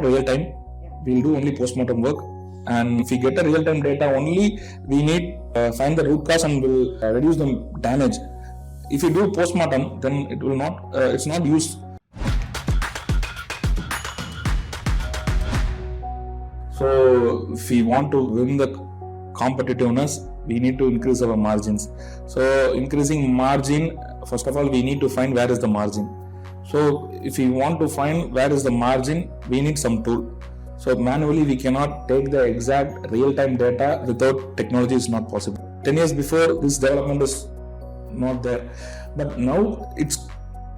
not real time. We'll do only postmortem work. And if we get a real time data only, we need find the root cause and will reduce the damage. If you do postmortem, then it will not. It's not used. So if we want to win the competitiveness, we need to increase our margins. So increasing margin, first of all, we need to find where is the margin. So if we want to find where is the margin, we need some tool. So manually we cannot take the exact real-time data without technology is not possible. 10 years before, this development is not there. But now it's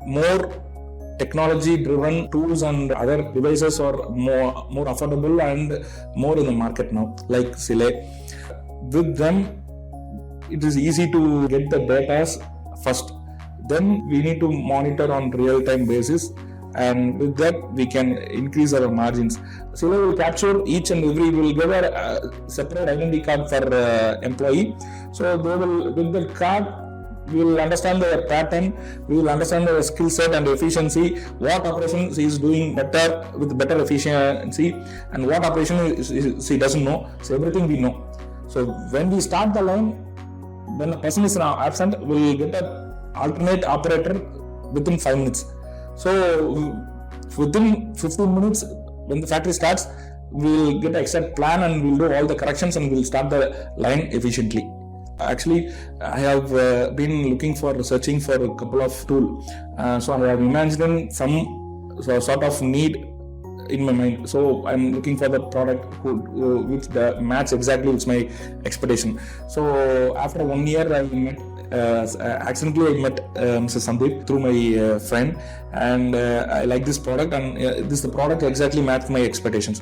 more technology-driven tools and other devices are more affordable and more in the market now, like Silae. With them, it is easy to get the data first. Then we need to monitor on real-time basis, and with that we can increase our margins. Silae will capture each and every, will give a separate identity card for employee. So they will, with the card, we will understand their pattern, we will understand their skill set and efficiency, what operations he is doing better with better efficiency, and what operation he doesn't know. So everything we know. So when we start the line, when the person is now absent, we will get an alternate operator within 5 minutes. So within 15 minutes, when the factory starts, we will get an exact plan and we will do all the corrections and we will start the line efficiently. Actually, I have been searching for a couple of tools. So I have imagined some sort of need in my mind. So I'm looking for the product which match exactly with my expectation. So after 1 year, accidentally I met Mr. Sandeep through my friend, and I like this product, and the product exactly matched my expectations.